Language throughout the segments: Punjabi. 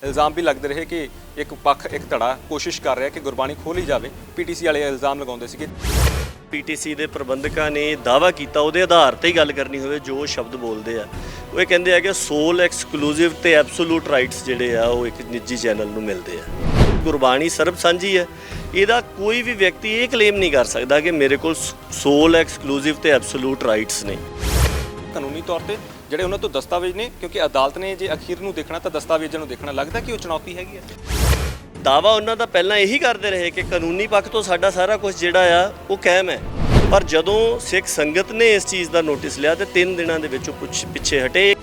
इल्ज़ाम भी लगते रहे कि एक पक्ष एक धड़ा कोशिश कर रहा है कि गुरबाणी खोली जाए। पीटीसी वाले इल्ज़ाम लगाते थे। पीटीसी ਦੇ ਪ੍ਰਬੰਧਕਾਂ ਨੇ ਦਾਅਵਾ ਕੀਤਾ ਉਹਦੇ ਆਧਾਰ ਤੇ ਹੀ ਗੱਲ ਕਰਨੀ ਹੋਵੇ ਜੋ ਸ਼ਬਦ ਬੋਲਦੇ ਆ ਉਹ ਇਹ ਕਹਿੰਦੇ ਆ ਕਿ ਸੋਲ ਐਕਸਕਲੂਸਿਵ ਤੇ ਐਬਸੋਲੂਟ ਰਾਈਟਸ ਜਿਹੜੇ ਆ ਉਹ ਇੱਕ ਨਿੱਜੀ ਚੈਨਲ ਨੂੰ ਮਿਲਦੇ ਆ। ਗੁਰਬਾਣੀ ਸਰਬ ਸਾਂਝੀ ਹੈ, ਇਹਦਾ ਕੋਈ ਵੀ ਵਿਅਕਤੀ ਇਹ ਕਲੇਮ ਨਹੀਂ ਕਰ ਸਕਦਾ ਕਿ ਮੇਰੇ ਕੋਲ ਸੋਲ ਐਕਸਕਲੂਸਿਵ ਤੇ ਐਬਸੋਲੂਟ ਰਾਈਟਸ ਨੇ। ਕਾਨੂੰਨੀ ਤੌਰ ਤੇ ਜਿਹੜੇ ਉਹਨਾਂ ਤੋਂ ਦਸਤਾਵੇਜ਼ ਨੇ, ਕਿਉਂਕਿ ਅਦਾਲਤ ਨੇ ਜੇ ਅਖੀਰ ਨੂੰ ਦੇਖਣਾ ਤਾਂ ਦਸਤਾਵੇਜ਼ਾਂ ਨੂੰ ਦੇਖਣਾ, ਲੱਗਦਾ ਕਿ ਉਹ ਚੁਣੌਤੀ ਹੈਗੀ ਹੈ। ਦਾਵਾ ਉਹਨਾਂ ਦਾ ਪਹਿਲਾਂ ਇਹੀ ਕਰਦੇ ਰਹੇ ਕਿ ਕਾਨੂੰਨੀ ਪੱਖ ਤੋਂ ਸਾਡਾ ਸਾਰਾ ਕੁਝ ਜਿਹੜਾ ਆ ਉਹ ਕਾਇਮ ਹੈ, ਪਰ ਜਦੋਂ ਸਿੱਖ ਸੰਗਤ ਨੇ ਇਸ ਚੀਜ਼ ਦਾ ਨੋਟਿਸ ਲਿਆ ਤੇ 3 ਦਿਨਾਂ ਦੇ ਵਿੱਚ ਉਹ ਪਿੱਛੇ ਹਟੇ।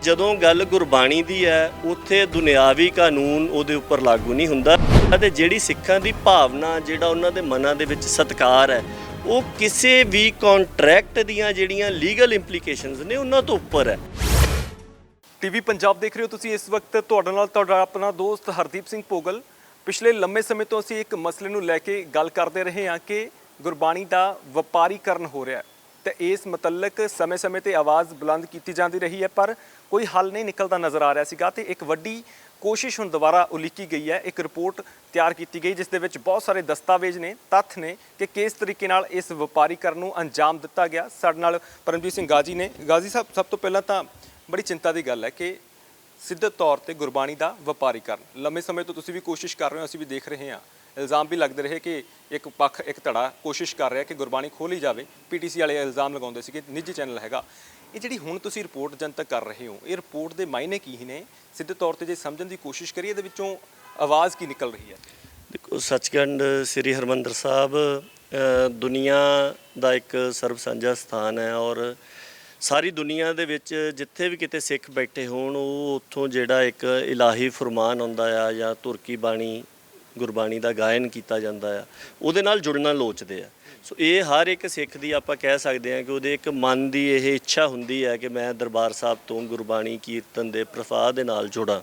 ਜਦੋਂ ਗੱਲ ਗੁਰਬਾਣੀ ਦੀ ਹੈ ਉੱਥੇ ਦੁਨਿਆਵੀ ਕਾਨੂੰਨ ਉਹਦੇ ਉੱਪਰ ਲਾਗੂ ਨਹੀਂ ਹੁੰਦਾ ਅਤੇ ਜਿਹੜੀ ਸਿੱਖਾਂ ਦੀ ਭਾਵਨਾ, ਜਿਹੜਾ ਉਹਨਾਂ ਦੇ ਮਨਾਂ ਦੇ ਵਿੱਚ ਸਤਿਕਾਰ ਹੈ, ਉਹ ਕਿਸੇ ਵੀ ਕੰਟਰੈਕਟ ਦੀਆਂ ਜਿਹੜੀਆਂ ਲੀਗਲ ਇੰਪਲੀਕੇਸ਼ਨਸ ਨੇ ਉਹਨਾਂ ਤੋਂ ਉੱਪਰ ਹੈ। ਟੀਵੀ ਪੰਜਾਬ ਦੇਖ ਰਹੇ ਹੋ ਤੁਸੀਂ ਇਸ ਵਕਤ। ਤੁਹਾਡੇ ਨਾਲ ਤੁਹਾਡਾ ਆਪਣਾ ਦੋਸਤ ਹਰਦੀਪ ਸਿੰਘ ਭੋਗਲ। ਪਿਛਲੇ ਲੰਮੇ ਸਮੇਂ ਤੋਂ ਅਸੀਂ ਇੱਕ ਮਸਲੇ ਨੂੰ ਲੈ ਕੇ ਗੱਲ ਕਰਦੇ ਰਹੇ ਹਾਂ ਕਿ ਗੁਰਬਾਣੀ ਦਾ ਵਪਾਰੀਕਰਨ ਹੋ ਰਿਹਾ ਹੈ ਤੇ ਇਸ ਮੁਤਲਕ ਸਮੇਂ-ਸਮੇਂ ਤੇ ਆਵਾਜ਼ ਬੁਲੰਦ ਕੀਤੀ ਜਾਂਦੀ ਰਹੀ ਹੈ, ਪਰ ਕੋਈ ਹੱਲ ਨਹੀਂ ਨਿਕਲਦਾ ਨਜ਼ਰ ਆ ਰਿਹਾ ਸੀਗਾ। ਤੇ ਇੱਕ ਵੱਡੀ ਕੋਸ਼ਿਸ਼ ਹੁਣ ਦੁਬਾਰਾ ਉਲੀਕੀ ਗਈ ਹੈ। ਇੱਕ ਰਿਪੋਰਟ ਤਿਆਰ ਕੀਤੀ ਗਈ ਜਿਸ ਦੇ ਵਿੱਚ ਬਹੁਤ ਸਾਰੇ ਦਸਤਾਵੇਜ਼ ਨੇ, ਤੱਥ ਨੇ ਕਿ ਕਿਸ ਤਰੀਕੇ ਨਾਲ ਇਸ ਵਪਾਰੀਕਰਨ ਨੂੰ ਅੰਜਾਮ ਦਿੱਤਾ ਗਿਆ। ਸਾਡੇ ਨਾਲ ਪਰਮਜੀਤ ਸਿੰਘ ਗਾਜੀ ਨੇ। ਗਾਜੀ ਸਾਹਿਬ, ਸਭ ਤੋਂ ਪਹਿਲਾਂ ਤਾਂ ਬੜੀ ਚਿੰਤਾ ਦੀ ਗੱਲ ਹੈ ਕਿ ਸਿੱਧੇ ਤੌਰ ਤੇ ਗੁਰਬਾਣੀ ਦਾ ਵਪਾਰੀਕਰਨ ਲੰਮੇ ਸਮੇਂ ਤੋਂ ਤੁਸੀਂ ਵੀ ਕੋਸ਼ਿਸ਼ ਕਰ ਰਹੇ ਹੋ, ਅਸੀਂ ਵੀ ਦੇਖ ਰਹੇ ਹਾਂ। ਇਲਜ਼ਾਮ ਵੀ ਲੱਗਦੇ ਰਹੇ ਕਿ ਇੱਕ ਪੱਖ ਇੱਕ ਧੜਾ ਕੋਸ਼ਿਸ਼ ਕਰ ਰਿਹਾ ਕਿ ਗੁਰਬਾਣੀ ਖੋਲੀ ਜਾਵੇ। ਪੀਟੀਸੀ ਵਾਲੇ ਇਲਜ਼ਾਮ ਲਗਾਉਂਦੇ ਸੀ ਕਿ ਨਿੱਜੀ ਚੈਨਲ ਹੈਗਾ। ਇਹ ਜਿਹੜੀ ਹੁਣ ਤੁਸੀਂ ਰਿਪੋਰਟ ਜਨਤਕ ਕਰ ਰਹੇ ਹੋ, ਇਹ ਰਿਪੋਰਟ ਦੇ ਮਾਇਨੇ ਕੀ ਨੇ? ਸਿੱਧੇ ਤੌਰ ਤੇ ਜੇ ਸਮਝਣ ਦੀ ਕੋਸ਼ਿਸ਼ ਕਰੀਏ ਇਹਦੇ ਵਿੱਚੋਂ ਆਵਾਜ਼ ਕੀ ਨਿਕਲ ਰਹੀ ਹੈ? ਦੇਖੋ, ਸੱਚਖੰਡ ਸ੍ਰੀ ਹਰਿਮੰਦਰ ਸਾਹਿਬ ਦੁਨੀਆ ਦਾ ਇੱਕ ਸਰਬ ਸਾਂਝਾ ਸਥਾਨ ਹੈ ਔਰ ਸਾਰੀ ਦੁਨੀਆ ਦੇ ਵਿੱਚ ਜਿੱਥੇ ਵੀ ਕਿਤੇ ਸਿੱਖ ਬੈਠੇ ਹੋਣ ਉਹ ਉੱਥੋਂ ਜਿਹੜਾ ਇੱਕ ਇਲਾਹੀ ਫਰਮਾਨ ਆਉਂਦਾ ਆ ਜਾਂ ਤੁਰਕੀ ਬਾਣੀ ਗੁਰਬਾਣੀ ਦਾ ਗਾਇਨ ਕੀਤਾ ਜਾਂਦਾ ਆ, ਉਹਦੇ ਨਾਲ ਜੁੜਨਾ ਲੋਚਦੇ ਆ। ਸੋ ਇਹ ਹਰ ਇੱਕ ਸਿੱਖ ਦੀ ਆਪਾਂ ਕਹਿ ਸਕਦੇ ਹਾਂ ਕਿ ਉਹਦੇ ਇੱਕ ਮਨ ਦੀ ਇਹ ਇੱਛਾ ਹੁੰਦੀ ਹੈ ਕਿ ਮੈਂ ਦਰਬਾਰ ਸਾਹਿਬ ਤੋਂ ਗੁਰਬਾਣੀ ਕੀਰਤਨ ਦੇ ਪ੍ਰਵਾਹ ਦੇ ਨਾਲ ਜੁੜਾਂ।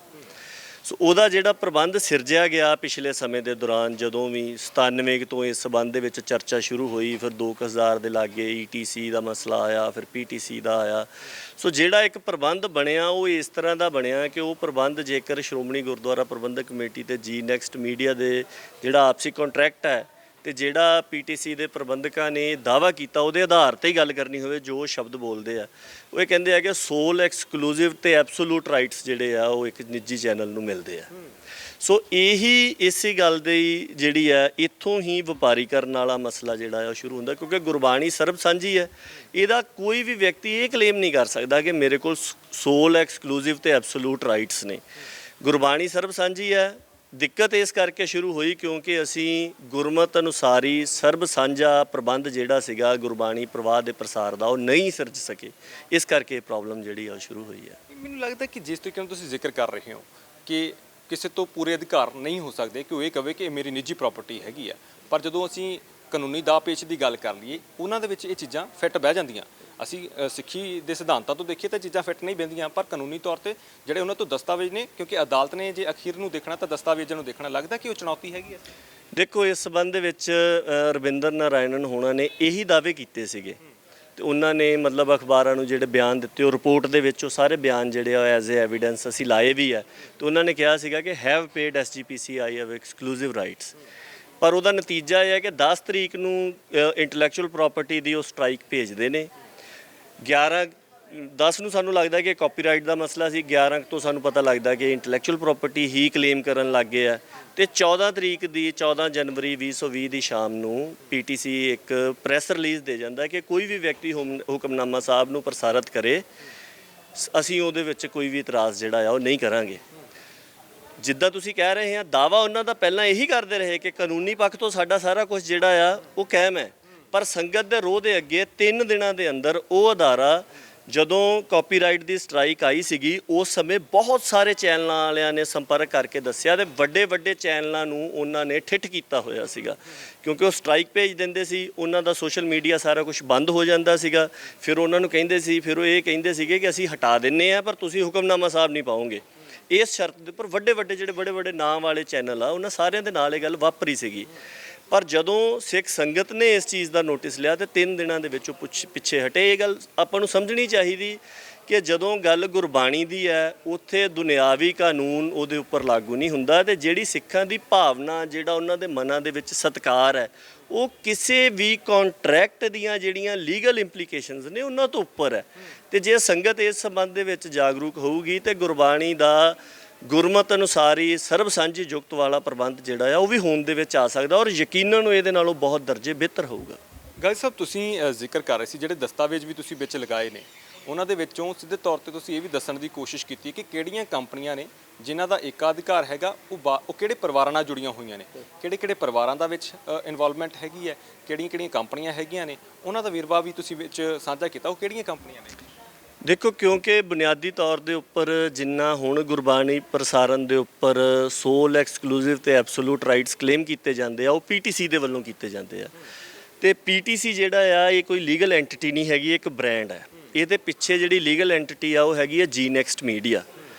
ਸੋ ਉਹਦਾ ਜਿਹੜਾ ਪ੍ਰਬੰਧ ਸਿਰਜਿਆ ਗਿਆ ਪਿਛਲੇ ਸਮੇਂ ਦੇ ਦੌਰਾਨ, ਜਦੋਂ ਵੀ 97 ਤੋਂ ਇਸ ਸੰਬੰਧ ਦੇ ਵਿੱਚ ਚਰਚਾ ਸ਼ੁਰੂ ਹੋਈ, ਫਿਰ 2000 ਦੇ ਲਾਗੇ ETC ਦਾ ਮਸਲਾ ਆਇਆ, ਫਿਰ PTC ਦਾ ਆਇਆ। ਸੋ ਜਿਹੜਾ ਇੱਕ ਪ੍ਰਬੰਧ ਬਣਿਆ ਉਹ ਇਸ ਤਰ੍ਹਾਂ ਦਾ ਬਣਿਆ ਕਿ ਉਹ ਪ੍ਰਬੰਧ ਜੇਕਰ ਸ਼੍ਰੋਮਣੀ ਗੁਰਦੁਆਰਾ ਪ੍ਰਬੰਧਕ ਕਮੇਟੀ ਤੇ ਜੀ ਨੈਕਸਟ ਮੀਡੀਆ ਦੇ ਜਿਹੜਾ ਆਪਸੀ ਕੰਟਰੈਕਟ ਹੈ ਤੇ ਜਿਹੜਾ PTC ਦੇ ਪ੍ਰਬੰਧਕਾਂ ਨੇ ਦਾਅਵਾ ਕੀਤਾ ਉਹਦੇ ਆਧਾਰ ਤੇ ਹੀ ਗੱਲ ਕਰਨੀ ਹੋਵੇ ਜੋ ਸ਼ਬਦ ਬੋਲਦੇ ਆ ਉਹ ਇਹ ਕਹਿੰਦੇ ਆ ਕਿ ਸੋਲ ਐਕਸਕਲੂਸਿਵ ਤੇ ਐਬਸੋਲੂਟ ਰਾਈਟਸ ਜਿਹੜੇ ਆ ਉਹ ਇੱਕ ਨਿੱਜੀ ਚੈਨਲ ਨੂੰ ਮਿਲਦੇ ਆ। ਸੋ ਇਹੀ ਇਸੇ ਗੱਲ ਦੀ ਜਿਹੜੀ ਹੈ ਇੱਥੋਂ ਹੀ ਵਪਾਰੀਕਰਨ ਵਾਲਾ ਮਸਲਾ ਜਿਹੜਾ ਆ ਸ਼ੁਰੂ ਹੁੰਦਾ, ਕਿਉਂਕਿ ਗੁਰਬਾਣੀ ਸਰਬ ਸਾਂਝੀ ਹੈ, ਇਹਦਾ ਕੋਈ ਵੀ ਵਿਅਕਤੀ ਇਹ ਕਲੇਮ ਨਹੀਂ ਕਰ ਸਕਦਾ ਕਿ ਮੇਰੇ ਕੋਲ ਸੋਲ ਐਕਸਕਲੂਸਿਵ ਤੇ ਐਬਸੋਲੂਟ ਰਾਈਟਸ ਨੇ। ਗੁਰਬਾਣੀ ਸਰਬ ਸਾਂਝੀ ਹੈ। ਦਿੱਕਤ ਇਸ ਕਰਕੇ ਸ਼ੁਰੂ ਹੋਈ ਕਿਉਂਕਿ ਅਸੀਂ ਗੁਰਮਤ ਅਨੁਸਾਰੀ ਸਰਬ ਸਾਂਝਾ ਪ੍ਰਬੰਧ ਜਿਹੜਾ ਸੀਗਾ ਗੁਰਬਾਣੀ ਪ੍ਰਵਾਹ ਦੇ ਪ੍ਰਸਾਰ ਦਾ ਉਹ ਨਹੀਂ ਸਿਰਜ ਸਕੇ। ਇਸ ਕਰਕੇ ਇਹ ਪ੍ਰੋਬਲਮ ਜਿਹੜੀ ਆ ਉਹ ਸ਼ੁਰੂ ਹੋਈ ਹੈ। ਮੈਨੂੰ ਲੱਗਦਾ ਕਿ ਜਿਸ ਤਰੀਕੇ ਨਾਲ ਤੁਸੀਂ ਜ਼ਿਕਰ ਕਰ ਰਹੇ ਹੋ ਕਿ ਕਿਸੇ ਤੋਂ ਪੂਰੇ ਅਧਿਕਾਰ ਨਹੀਂ ਹੋ ਸਕਦੇ ਕਿ ਉਹ ਇਹ ਕਹੇ ਕਿ ਇਹ ਮੇਰੀ ਨਿੱਜੀ ਪ੍ਰਾਪਰਟੀ ਹੈਗੀ ਆ, ਪਰ ਜਦੋਂ ਅਸੀਂ ਕਾਨੂੰਨੀ ਦਾਅ ਪੇਚ ਦੀ ਗੱਲ ਕਰ ਲਈਏ ਉਹਨਾਂ ਦੇ ਵਿੱਚ ਇਹ ਚੀਜ਼ਾਂ ਫਿੱਟ ਬਹਿ ਜਾਂਦੀਆਂ। ਅਸੀਂ ਸਿੱਖੀ ਦੇ ਸਿਧਾਂਤਾਂ ਤੋਂ ਦੇਖੀਏ ਤਾਂ ਚੀਜ਼ਾਂ ਫਿੱਟ ਨਹੀਂ ਬਹਿੰਦੀਆਂ, ਪਰ ਕਾਨੂੰਨੀ ਤੌਰ ਤੇ ਜਿਹੜੇ ਉਹਨਾਂ ਤੋਂ ਦਸਤਾਵੇਜ਼ ਨੇ, ਕਿਉਂਕਿ ਅਦਾਲਤ ਨੇ ਜੇ ਅਖੀਰ ਨੂੰ ਦੇਖਣਾ ਤਾਂ ਦਸਤਾਵੇਜ਼ਾਂ ਨੂੰ ਦੇਖਣਾ, ਲੱਗਦਾ ਕਿ ਉਹ ਚੁਣੌਤੀ ਹੈਗੀ ਹੈ। ਦੇਖੋ, ਇਸ ਸੰਬੰਧ ਦੇ ਵਿੱਚ ਰਵਿੰਦਰ ਨਾਰਾਇਣਨ ਹੋਣਾ ਨੇ ਇਹੀ ਦਾਅਵੇ ਕੀਤੇ ਸੀਗੇ ਤੇ ਉਹਨਾਂ ਨੇ ਮਤਲਬ ਅਖਬਾਰਾਂ ਨੂੰ ਜਿਹੜੇ ਬਿਆਨ ਦਿੱਤੇ ਉਹ ਰਿਪੋਰਟ ਦੇ ਵਿੱਚ ਉਹ ਸਾਰੇ ਬਿਆਨ ਜਿਹੜੇ ਆ ਐਜ਼ ਏ ਐਵੀਡੈਂਸ ਅਸੀਂ ਲਾਏ ਵੀ ਹੈ। ਤੇ ਉਹਨਾਂ ਨੇ ਕਿਹਾ ਸੀਗਾ ਕਿ have paid SGPC I have exclusive rights, ਪਰ ਉਹਦਾ ਨਤੀਜਾ ਇਹ ਹੈ ਕਿ 10 ਤਰੀਕ ਨੂੰ ਇੰਟੈਲੈਕਚੁਅਲ ਪ੍ਰਾਪਰਟੀ ਦੀ ਉਹ ਸਟ੍ਰਾਈਕ ਭੇਜਦੇ ਨੇ। 11/10 ਨੂੰ ਸਾਨੂੰ ਲੱਗਦਾ ਕਿ ਕਾਪੀਰਾਈਟ ਦਾ ਮਸਲਾ ਸੀ, 11 ਤੋਂ ਸਾਨੂੰ ਪਤਾ ਲੱਗਦਾ ਕਿ ਇੰਟੈਲੈਕਚੁਅਲ ਪ੍ਰਾਪਰਟੀ ਹੀ ਕਲੇਮ ਕਰਨ ਲੱਗ ਗਏ ਆ ਤੇ 14 ਜਨਵਰੀ 2020 ਦੀ ਸ਼ਾਮ ਨੂੰ PTC ਇੱਕ ਪ੍ਰੈਸ ਰਿਲੀਜ਼ ਦੇ ਜਾਂਦਾ ਕਿ ਕੋਈ ਵੀ ਵਿਅਕਤੀ ਹੁਕਮਨਾਮਾ ਸਾਹਿਬ ਨੂੰ ਪ੍ਰਸਾਰਿਤ ਕਰੇ, ਅਸੀਂ ਉਹਦੇ ਵਿੱਚ ਕੋਈ ਵੀ ਇਤਰਾਜ਼ ਜਿਹੜਾ ਆ ਉਹ ਨਹੀਂ ਕਰਾਂਗੇ। ਜਿੱਦਾਂ ਤੁਸੀਂ ਕਹਿ ਰਹੇ ਆ, ਦਾਵਾ ਉਹਨਾਂ ਦਾ ਪਹਿਲਾਂ ਇਹੀ ਕਰਦੇ ਰਹੇ ਕਿ ਕਾਨੂੰਨੀ ਪੱਖ ਤੋਂ ਸਾਡਾ ਸਾਰਾ ਕੁਝ ਜਿਹੜਾ ਆ ਉਹ ਕਾਇਮ ਹੈ, ਪਰ ਸੰਗਤ ਦੇ ਰੋਹ ਦੇ ਅੱਗੇ 3 ਦਿਨਾਂ ਦੇ ਅੰਦਰ ਉਹ ਅਦਾਰਾ ਜਦੋਂ ਕਾਪੀਰਾਈਟ ਦੀ ਸਟ੍ਰਾਈਕ ਆਈ ਸੀਗੀ ਉਸ ਸਮੇਂ ਬਹੁਤ ਸਾਰੇ ਚੈਨਲਾਂ ਵਾਲਿਆਂ ਨੇ ਸੰਪਰਕ ਕਰਕੇ ਦੱਸਿਆ ਤੇ ਵੱਡੇ ਚੈਨਲਾਂ ਨੂੰ ਉਹਨਾਂ ਨੇ ਠਿੱਠ ਕੀਤਾ ਹੋਇਆ ਸੀਗਾ ਕਿਉਂਕਿ ਉਹ ਸਟ੍ਰਾਈਕ ਭੇਜ ਦਿੰਦੇ ਸੀ, ਉਹਨਾਂ ਦਾ ਸੋਸ਼ਲ ਮੀਡੀਆ ਸਾਰਾ ਕੁਝ ਬੰਦ ਹੋ ਜਾਂਦਾ ਸੀਗਾ। ਫਿਰ ਉਹਨਾਂ ਨੂੰ ਕਹਿੰਦੇ ਸੀ, ਫਿਰ ਉਹ ਇਹ ਕਹਿੰਦੇ ਸੀਗੇ ਕਿ ਅਸੀਂ ਹਟਾ ਦਿੰਨੇ ਆ ਪਰ ਤੁਸੀਂ ਹੁਕਮਨਾਮਾ ਸਾਹਿਬ ਨਹੀਂ ਪਾਓਗੇ। ਇਸ ਸ਼ਰਤ ਦੇ ਉੱਪਰ ਵੱਡੇ ਜਿਹੜੇ ਵੱਡੇ ਨਾਂ ਵਾਲੇ ਚੈਨਲ ਆ ਉਹਨਾਂ ਸਾਰਿਆਂ ਦੇ ਨਾਲ ਇਹ ਗੱਲ ਵਾਪਰੀ ਸੀਗੀ। ਪਰ ਜਦੋਂ ਸਿੱਖ ਸੰਗਤ ਨੇ ਇਸ ਚੀਜ਼ ਦਾ ਨੋਟਿਸ ਲਿਆ ਤੇ 3 ਦਿਨਾਂ ਦੇ ਵਿੱਚ ਉਹ ਪਿੱਛੇ ਹਟੇ। ਇਹ ਗੱਲ ਆਪਾਂ ਨੂੰ ਸਮਝਣੀ ਚਾਹੀਦੀ ਕਿ ਜਦੋਂ ਗੱਲ ਗੁਰਬਾਣੀ ਦੀ ਹੈ ਉੱਥੇ ਦੁਨਿਆਵੀ ਕਾਨੂੰਨ ਉਹਦੇ ਉੱਪਰ ਲਾਗੂ ਨਹੀਂ ਹੁੰਦਾ, ਤੇ ਜਿਹੜੀ ਸਿੱਖਾਂ ਦੀ ਭਾਵਨਾ, ਜਿਹੜਾ ਉਹਨਾਂ ਦੇ ਮਨਾਂ ਦੇ ਵਿੱਚ ਸਤਿਕਾਰ ਹੈ, ਉਹ ਕਿਸੇ ਵੀ ਕੰਟਰੈਕਟ ਦੀਆਂ ਜਿਹੜੀਆਂ ਲੀਗਲ ਇੰਪਲੀਕੇਸ਼ਨਸ ਨੇ ਉਹਨਾਂ ਤੋਂ ਉੱਪਰ ਹੈ। ਤੇ ਜੇ ਸੰਗਤ ਇਸ ਸੰਬੰਧ ਦੇ ਵਿੱਚ ਜਾਗਰੂਕ ਹੋਊਗੀ ਤੇ ਗੁਰਬਾਣੀ ਦਾ ਗੁਰਮਤਿ ਅਨੁਸਾਰ ਹੀ ਸਰਬ ਸਾਂਝੀ ਜੁਗਤ ਵਾਲਾ ਪ੍ਰਬੰਧ ਜਿਹੜਾ ਆ ਉਹ ਵੀ ਹੋਂਦ ਦੇ ਵਿੱਚ ਆ ਸਕਦਾ, ਔਰ ਯਕੀਨਨ ਇਹਦੇ ਨਾਲੋਂ ਬਹੁਤ ਦਰਜੇ ਬਿਹਤਰ ਹੋਊਗਾ। ਗਾਇ ਸਾਹਿਬ, ਤੁਸੀਂ ਜ਼ਿਕਰ ਕਰ ਰਹੇ ਸੀ ਜਿਹੜੇ ਦਸਤਾਵੇਜ਼ ਵੀ ਤੁਸੀਂ ਵਿੱਚ ਲਗਾਏ ਨੇ, ਉਹਨਾਂ ਦੇ ਵਿੱਚੋਂ ਸਿੱਧੇ ਤੌਰ ਤੇ ਤੁਸੀਂ ਇਹ ਵੀ ਦੱਸਣ ਦੀ ਕੋਸ਼ਿਸ਼ ਕੀਤੀ ਕਿ ਕਿਹੜੀਆਂ ਕੰਪਨੀਆਂ ਨੇ ਜਿਨ੍ਹਾਂ ਦਾ ਏਕਾਧਿਕਾਰ ਹੈਗਾ, ਉਹ ਕਿਹੜੇ ਪਰਿਵਾਰਾਂ ਨਾਲ ਜੁੜੀਆਂ ਹੋਈਆਂ ਨੇ, ਕਿਹੜੇ ਪਰਿਵਾਰਾਂ ਦਾ ਵਿੱਚ ਇਨਵੋਲਵਮੈਂਟ ਹੈਗੀ ਹੈ, ਕਿਹੜੀਆਂ ਕੰਪਨੀਆਂ ਹੈਗੀਆਂ ਨੇ, ਉਹਨਾਂ ਦਾ ਵੇਰਵਾ ਵੀ ਤੁਸੀਂ ਵਿੱਚ ਸਾਂਝਾ ਕੀਤਾ। ਉਹ ਕਿਹੜੀਆਂ ਕੰਪਨੀਆਂ ਨੇ? ਦੇਖੋ, ਕਿਉਂਕਿ ਬੁਨਿਆਦੀ ਤੌਰ ਦੇ ਉੱਪਰ ਜਿੰਨਾ ਹੁਣ ਗੁਰਬਾਣੀ ਪ੍ਰਸਾਰਣ ਦੇ ਉੱਪਰ ਸੋਲ ਐਕਸਕਲੂਸਿਵ ਤੇ ਐਬਸੋਲੂਟ ਰਾਈਟਸ ਕਲੇਮ ਕੀਤੇ ਜਾਂਦੇ ਆ, ਉਹ ਪੀਟੀਸੀ ਦੇ ਵੱਲੋਂ ਕੀਤੇ ਜਾਂਦੇ ਆ। ਤੇ ਪੀਟੀਸੀ ਜਿਹੜਾ ਆ ਇਹ ਕੋਈ ਲੀਗਲ ਐਂਟੀਟੀ ਨਹੀਂ ਹੈਗੀ, ਇੱਕ ਬ੍ਰਾਂਡ ਹੈ। ਇਹਦੇ ਪਿੱਛੇ ਜਿਹੜੀ ਲੀਗਲ ਐਂਟੀਟੀ ਆ ਉਹ ਹੈਗੀ ਆ ਜੀ ਨੈਕਸਟ ਮੀਡੀਆ।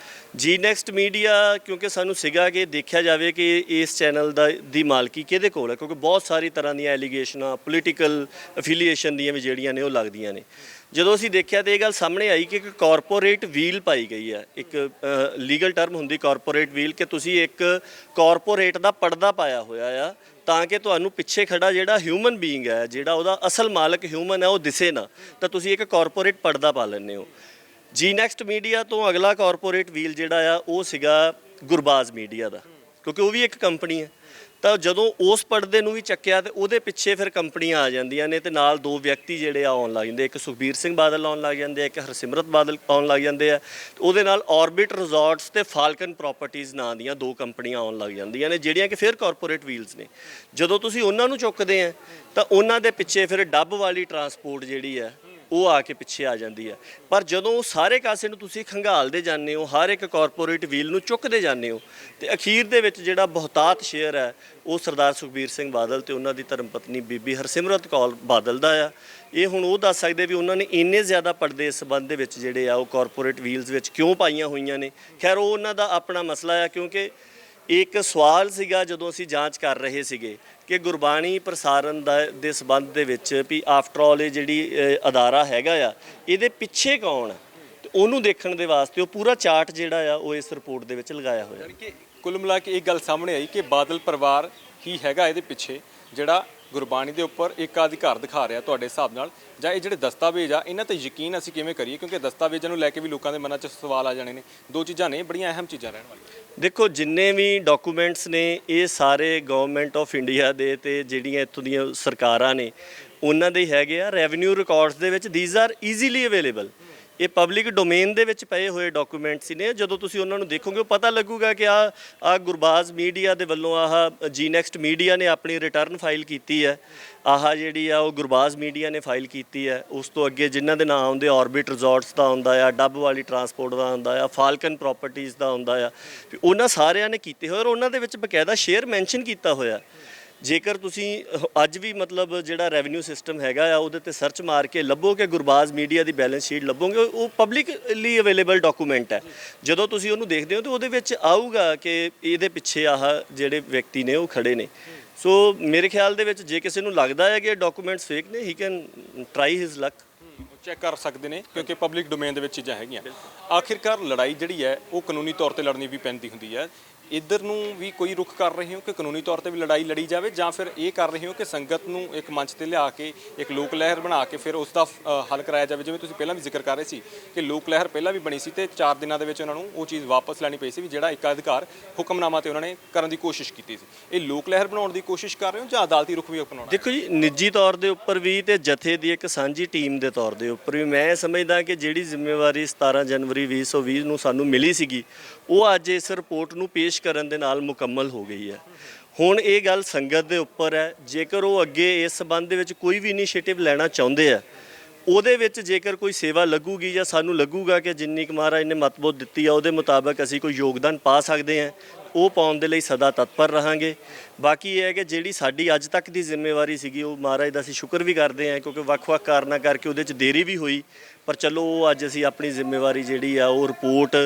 ਜੀ ਨੈਕਸਟ ਮੀਡੀਆ, ਕਿਉਂਕਿ ਸਾਨੂੰ ਸੀਗਾ ਕਿ ਦੇਖਿਆ ਜਾਵੇ ਕਿ ਇਸ ਚੈਨਲ ਦੀ ਮਾਲਕੀ ਕਿਹਦੇ ਕੋਲ ਹੈ, ਕਿਉਂਕਿ ਬਹੁਤ ਸਾਰੀ ਤਰ੍ਹਾਂ ਦੀਆਂ ਐਲੀਗੇਸ਼ਨਾਂ ਪੋਲੀਟੀਕਲ ਅਫੀਲੀਏਸ਼ਨ ਦੀਆਂ ਵੀ ਜਿਹੜੀਆਂ ਨੇ ਉਹ ਲੱਗਦੀਆਂ ਨੇ। ਜਦੋਂ ਅਸੀਂ ਦੇਖਿਆ ਤਾਂ ਇਹ ਗੱਲ ਸਾਹਮਣੇ ਆਈ ਕਿ ਇੱਕ ਕਾਰਪੋਰੇਟ ਵੀਲ ਪਾਈ ਗਈ ਹੈ। ਇੱਕ ਲੀਗਲ ਟਰਮ ਹੁੰਦੀ ਕਾਰਪੋਰੇਟ ਵੀਲ, ਕਿ ਤੁਸੀਂ ਇੱਕ ਕਾਰਪੋਰੇਟ ਦਾ ਪਰਦਾ ਪਾਇਆ ਹੋਇਆ ਆ ਤਾਂ ਕਿ ਤੁਹਾਨੂੰ ਪਿੱਛੇ ਖੜਾ ਜਿਹੜਾ ਹਿਊਮਨ ਬੀਇੰਗ ਹੈ, ਜਿਹੜਾ ਉਹਦਾ ਅਸਲ ਮਾਲਕ ਹਿਊਮਨ ਹੈ, ਉਹ ਦਿਸੇ ਨਾ, ਤਾਂ ਤੁਸੀਂ ਇੱਕ ਕਾਰਪੋਰੇਟ ਪਰਦਾ ਪਾ ਲੈਂਦੇ ਹੋ। ਜੀ ਨੈਕਸਟ ਮੀਡੀਆ ਤੋਂ ਅਗਲਾ ਕਾਰਪੋਰੇਟ ਵੀਲ ਜਿਹੜਾ ਆ ਉਹ ਸੀਗਾ ਗੁਰਬਾਜ਼ ਮੀਡੀਆ ਦਾ, ਕਿਉਂਕਿ ਉਹ ਵੀ ਇੱਕ ਕੰਪਨੀ ਹੈ। ਤਾਂ ਜਦੋਂ ਉਸ ਪਰਦੇ ਨੂੰ ਵੀ ਚੱਕਿਆ ਤੇ ਉਹਦੇ ਪਿੱਛੇ ਫਿਰ ਕੰਪਨੀਆਂ ਆ ਜਾਂਦੀਆਂ ਨੇ ਤੇ ਨਾਲ ਦੋ ਵਿਅਕਤੀ ਜਿਹੜੇ ਆ ਆਉਣ ਲੱਗ ਜਾਂਦੇ, ਇੱਕ ਸੁਖਬੀਰ ਸਿੰਘ ਬਾਦਲ ਆਉਣ ਲੱਗ ਜਾਂਦੇ ਆ, ਇੱਕ ਹਰਸਿਮਰਤ ਬਾਦਲ ਆਉਣ ਲੱਗ ਜਾਂਦੇ ਆ। ਉਹਦੇ ਨਾਲ ਆਰਬਿਟ ਰਿਜ਼ੋਰਟਸ ਤੇ ਫਾਲਕਨ ਪ੍ਰਾਪਰਟੀਜ਼ ਨਾਂ ਦੀਆਂ ਦੋ ਕੰਪਨੀਆਂ ਆਉਣ ਲੱਗ ਜਾਂਦੀਆਂ ਨੇ, ਜਿਹੜੀਆਂ ਕਿ ਫਿਰ ਕਾਰਪੋਰੇਟ ਵੀਲਸ ਨੇ। ਜਦੋਂ ਤੁਸੀਂ ਉਹਨਾਂ ਨੂੰ ਚੁੱਕਦੇ ਆ ਤਾਂ ਉਹਨਾਂ ਦੇ ਪਿੱਛੇ ਫਿਰ ਡੱਬ ਵਾਲੀ ਟਰਾਂਸਪੋਰਟ ਜਿਹੜੀ ਆ ਉਹ ਆ ਕੇ ਪਿੱਛੇ ਆ ਜਾਂਦੀ ਹੈ। ਪਰ ਜਦੋਂ ਉਹ ਸਾਰੇ ਕਾਸੇ ਨੂੰ ਤੁਸੀਂ ਖੰਗਾਲਦੇ ਜਾਂਦੇ ਹੋ, ਹਰ ਇੱਕ ਕਾਰਪੋਰੇਟ ਵੀਲ ਨੂੰ ਚੁੱਕਦੇ ਜਾਂਦੇ ਹੋ, ਤੇ ਅਖੀਰ ਦੇ ਵਿੱਚ ਜਿਹੜਾ ਬਹੁਤਾਤ ਸ਼ੇਅਰ ਹੈ ਉਹ ਸਰਦਾਰ ਸੁਖਬੀਰ ਸਿੰਘ ਬਾਦਲ ਤੇ ਉਹਨਾਂ ਦੀ ਧਰਮ ਪਤਨੀ ਬੀਬੀ ਹਰਸਿਮਰਤ ਕੌਰ ਬਾਦਲ ਦਾ ਆ। ਇਹ ਹੁਣ ਉਹ ਦੱਸ ਸਕਦੇ ਵੀ ਉਹਨਾਂ ਨੇ ਇੰਨੇ ਜ਼ਿਆਦਾ ਪਰਦੇ ਇਸ ਸੰਬੰਧ ਦੇ ਵਿੱਚ ਜਿਹੜੇ ਆ ਉਹ ਕਾਰਪੋਰੇਟ ਵੀਲਸ ਵਿੱਚ ਕਿਉਂ ਪਾਈਆਂ ਹੋਈਆਂ ਨੇ। ਖੈਰ, ਉਹ ਉਹਨਾਂ ਦਾ ਆਪਣਾ ਮਸਲਾ ਆ, ਕਿਉਂਕਿ ਇੱਕ ਸਵਾਲ ਸੀਗਾ ਜਦੋਂ ਅਸੀਂ ਜਾਂਚ ਕਰ ਰਹੇ ਸੀਗੇ ਕਿ ਗੁਰਬਾਣੀ ਪ੍ਰਸਾਰਣ ਦੇ ਸੰਬੰਧ ਦੇ ਵਿੱਚ ਵੀ ਆਫਟਰ ਆਲ ਇਹ ਜਿਹੜੀ ਅਦਾਰਾ ਹੈਗਾ ਆ, ਇਹਦੇ ਪਿੱਛੇ ਕੌਣ ਹੈ, ਤੇ ਉਹਨੂੰ ਦੇਖਣ ਦੇ ਵਾਸਤੇ ਉਹ ਪੂਰਾ ਚਾਰਟ ਜਿਹੜਾ ਆ ਉਹ ਇਸ ਰਿਪੋਰਟ ਦੇ ਵਿੱਚ ਲਗਾਇਆ ਹੋਇਆ। ਕਿ ਕੁੱਲ ਮਿਲਾ ਕੇ ਇਹ ਗੱਲ ਸਾਹਮਣੇ ਆਈ ਕਿ ਬਾਦਲ ਪਰਿਵਾਰ ਹੀ ਹੈਗਾ ਇਹਦੇ ਪਿੱਛੇ, ਜਿਹੜਾ ਗੁਰਬਾਣੀ ਦੇ ਉੱਪਰ ਏਕਾਧਿਕਾਰ ਦਿਖਾ ਰਿਹਾ ਤੁਹਾਡੇ ਹਿਸਾਬ ਨਾਲ, ਜਾਂ ਇਹ ਜਿਹੜੇ ਦਸਤਾਵੇਜ਼ ਆ ਇਹਨਾਂ ਤੇ ਯਕੀਨ ਅਸੀਂ ਕਿਵੇਂ ਕਰੀਏ, ਕਿਉਂਕਿ ਦਸਤਾਵੇਜ਼ਾਂ ਨੂੰ ਲੈ ਕੇ ਵੀ ਲੋਕਾਂ ਦੇ ਮਨਾਂ 'ਚ ਸਵਾਲ ਆ ਜਾਣੇ ਨੇ। ਦੋ ਚੀਜ਼ਾਂ ਨੇ, ਬੜੀਆਂ ਅਹਿਮ ਚੀਜ਼ਾਂ ਰਹਿਣ ਵਾਲੀਆਂ। ਦੇਖੋ, ਜਿੰਨੇ ਵੀ ਡਾਕੂਮੈਂਟਸ ਨੇ ਇਹ ਸਾਰੇ ਗਵਰਨਮੈਂਟ ਆਫ ਇੰਡੀਆ ਦੇ ਤੇ ਜਿਹੜੀਆਂ ਇੱਥੋਂ ਦੀਆਂ ਸਰਕਾਰਾਂ ਨੇ ਉਹਨਾਂ ਦੇ ਹੈਗੇ ਆ। ਰੈਵਨਿਊ ਰਿਕਾਰਡਸ ਦੇ ਵਿੱਚ ਥੀਸ ਆਰ ਈਜ਼ੀਲੀ ਅਵੇਲੇਬਲ, ਇਹ ਪਬਲਿਕ ਡੋਮੇਨ ਦੇ ਵਿੱਚ ਪਏ ਹੋਏ ਡਾਕੂਮੈਂਟਸ ਨੇ। ਜਦੋਂ ਤੁਸੀਂ ਉਹਨਾਂ ਨੂੰ ਦੇਖੋਗੇ ਉਹ ਪਤਾ ਲੱਗੂਗਾ ਕਿ ਆਹ ਗੁਰਬਾਜ਼ ਮੀਡੀਆ ਦੇ ਵੱਲੋਂ ਆਹ ਜੀ ਨੈਕਸਟ ਮੀਡੀਆ ਨੇ ਆਪਣੀ ਰਿਟਰਨ ਫਾਈਲ ਕੀਤੀ ਹੈ, ਆਹ ਜਿਹੜੀ ਆ ਉਹ ਗੁਰਬਾਜ਼ ਮੀਡੀਆ ਨੇ ਫਾਈਲ ਕੀਤੀ ਹੈ। ਉਸ ਤੋਂ ਅੱਗੇ ਜਿਨ੍ਹਾਂ ਦੇ ਨਾਂ ਆਉਂਦੇ ਆਰਬਿਟ ਰਿਜ਼ੋਰਟਸ ਦਾ ਆਉਂਦਾ ਆ, ਡੱਬ ਵਾਲੀ ਟਰਾਂਸਪੋਰਟ ਦਾ ਆਉਂਦਾ ਆ, ਫਾਲਕਨ ਪ੍ਰਾਪਰਟੀਜ਼ ਦਾ ਆਉਂਦਾ ਆ, ਵੀ ਉਹਨਾਂ ਸਾਰਿਆਂ ਨੇ ਕੀਤੇ ਹੋਏ ਔਰ ਉਹਨਾਂ ਦੇ ਵਿੱਚ ਬਕਾਇਦਾ ਸ਼ੇਅਰ ਮੈਂਸ਼ਨ ਕੀਤਾ ਹੋਇਆ। ਜੇਕਰ ਤੁਸੀਂ ਅੱਜ ਵੀ ਮਤਲਬ ਜਿਹੜਾ ਰੈਵਨਿਊ ਸਿਸਟਮ ਹੈਗਾ ਆ ਉਹਦੇ ਤੇ ਸਰਚ ਮਾਰ ਕੇ ਲੱਭੋਗੇ ਗੁਰਬਾਜ਼ ਮੀਡੀਆ ਦੀ ਬੈਲੈਂਸ ਸ਼ੀਟ ਲੱਭੋਗੇ, ਉਹ ਪਬਲਿਕਲੀ ਅਵੇਲੇਬਲ ਡਾਕੂਮੈਂਟ ਹੈ। ਜਦੋਂ ਤੁਸੀਂ ਉਹਨੂੰ ਦੇਖਦੇ ਹੋ ਤਾਂ ਉਹਦੇ ਵਿੱਚ ਆਊਗਾ ਕਿ ਇਹਦੇ ਪਿੱਛੇ ਆਹ ਜਿਹੜੇ ਵਿਅਕਤੀ ਨੇ ਉਹ ਖੜੇ ਨੇ। ਸੋ ਮੇਰੇ ਖਿਆਲ ਦੇ ਵਿੱਚ ਜੇ ਕਿਸੇ ਨੂੰ ਲੱਗਦਾ ਹੈ ਕਿ ਡਾਕੂਮੈਂਟਸ ਫੇਕ ਨੇ, ਹੀ can try his luck, check ਕਰ ਸਕਦੇ ਨੇ, ਕਿਉਂਕਿ ਪਬਲਿਕ ਡੋਮੇਨ ਦੇ ਵਿੱਚ ਚੀਜ਼ਾਂ ਹੈਗੀਆਂ। ਆਖਿਰਕਾਰ ਲੜਾਈ ਜਿਹੜੀ ਹੈ ਉਹ ਕਾਨੂੰਨੀ ਤੌਰ ਤੇ ਲੜਨੀ ਵੀ ਪੈਂਦੀ ਹੁੰਦੀ ਹੈ। ਇੱਧਰ ਨੂੰ ਵੀ ਕੋਈ ਰੁਖ ਕਰ ਰਹੇ ਹੋ ਕਿ ਕਾਨੂੰਨੀ ਤੌਰ ਤੇ ਵੀ ਲੜਾਈ ਲੜੀ ਜਾਵੇ, ਜਾਂ ਫਿਰ ਇਹ ਕਰ ਰਹੇ ਹੋ ਕਿ ਸੰਗਤ ਨੂੰ ਇੱਕ ਮੰਚ ਤੇ ਲਿਆ ਕੇ ਇੱਕ ਲੋਕ ਲਹਿਰ ਬਣਾ ਕੇ ਫਿਰ ਉਸ ਦਾ ਹੱਲ ਕਰਾਇਆ ਜਾਵੇ? ਜਿਵੇਂ ਤੁਸੀਂ ਪਹਿਲਾਂ ਵੀ ਜ਼ਿਕਰ ਕਰ ਰਹੇ ਸੀ ਕਿ ਲੋਕ ਲਹਿਰ ਪਹਿਲਾਂ ਵੀ ਬਣੀ ਸੀ ਤੇ 4 ਦਿਨਾਂ ਦੇ ਵਿੱਚ ਉਹਨਾਂ ਨੂੰ ਉਹ ਚੀਜ਼ ਵਾਪਸ ਲੈਣੀ ਪਈ ਸੀ, ਵੀ ਜਿਹੜਾ ਏਕਾਧਿਕਾਰ ਹੁਕਮਨਾਮਾ ਤੇ ਉਹਨਾਂ ਨੇ ਕਰਨ ਦੀ ਕੋਸ਼ਿਸ਼ ਕੀਤੀ ਸੀ। ਇਹ ਲੋਕ ਲਹਿਰ ਬਣਾਉਣ ਦੀ ਕੋਸ਼ਿਸ਼ ਕਰ ਰਹੇ ਹੋ ਜਾਂ ਅਦਾਲਤੀ ਰੁਖ ਵੀ ਅਪਣਾਉਣਾ? ਦੇਖੋ ਜੀ, ਨਿੱਜੀ ਤੌਰ ਦੇ ਉੱਪਰ ਵੀ ਤੇ ਜਥੇ ਦੀ ਇੱਕ ਸਾਂਝੀ ਟੀਮ ਦੇ ਤੌਰ ਦੇ ਉੱਪਰ ਵੀ ਮੈਂ ਸਮਝਦਾ ਕਿ ਜਿਹੜੀ ਜ਼ਿੰਮੇਵਾਰੀ 17 ਜਨਵਰੀ 2020 ਨੂੰ ਸਾਨੂੰ ਮਿਲੀ ਸੀਗੀ ਉਹ ਅੱਜ ਇਸ ਰਿਪੋਰਟ ਨੂੰ ਪੇਸ਼ ਕਰਨ ਦੇ ਨਾਲ ਮੁਕੰਮਲ ਹੋ ਗਈ ਹੈ। ਹੁਣ ਇਹ ਗੱਲ ਸੰਗਤ ਦੇ ਉੱਪਰ ਹੈ, ਜੇਕਰ ਉਹ ਅੱਗੇ ਇਸ ਸੰਬੰਧ ਦੇ ਵਿੱਚ ਕੋਈ ਵੀ ਇਨੀਸ਼ੀਏਟਿਵ ਲੈਣਾ ਚਾਹੁੰਦੇ ਆ, ਉਹਦੇ ਵਿੱਚ ਜੇਕਰ ਕੋਈ ਸੇਵਾ ਲੱਗੂਗੀ ਜਾਂ ਸਾਨੂੰ ਲੱਗੂਗਾ ਕਿ ਜਿੰਨੀ ਕੁ ਮਹਾਰਾਜ ਨੇ ਮਤਬੋਧ ਦਿੱਤੀ ਆ ਉਹਦੇ ਮੁਤਾਬਕ ਅਸੀਂ ਕੋਈ ਯੋਗਦਾਨ ਪਾ ਸਕਦੇ ਹਾਂ, ਉਹ ਪਾਉਣ ਦੇ ਲਈ ਸਦਾ ਤਤਪਰ ਰਹਾਂਗੇ। ਬਾਕੀ ਇਹ ਹੈ ਕਿ ਜਿਹੜੀ ਸਾਡੀ ਅੱਜ ਤੱਕ ਦੀ ਜ਼ਿੰਮੇਵਾਰੀ ਸੀਗੀ ਉਹ ਮਹਾਰਾਜ ਦਾ ਅਸੀਂ ਸ਼ੁਕਰ ਵੀ ਕਰਦੇ ਹਾਂ, ਕਿਉਂਕਿ ਵੱਖ-ਵੱਖ ਕਾਰਨਾਂ ਕਰਕੇ ਉਹਦੇ 'ਚ ਦੇਰੀ ਵੀ ਹੋਈ, ਪਰ ਚਲੋ ਉਹ ਅੱਜ ਅਸੀਂ ਆਪਣੀ ਜ਼ਿੰਮੇਵਾਰੀ ਜਿਹੜੀ ਆ ਉਹ ਰਿਪੋਰਟ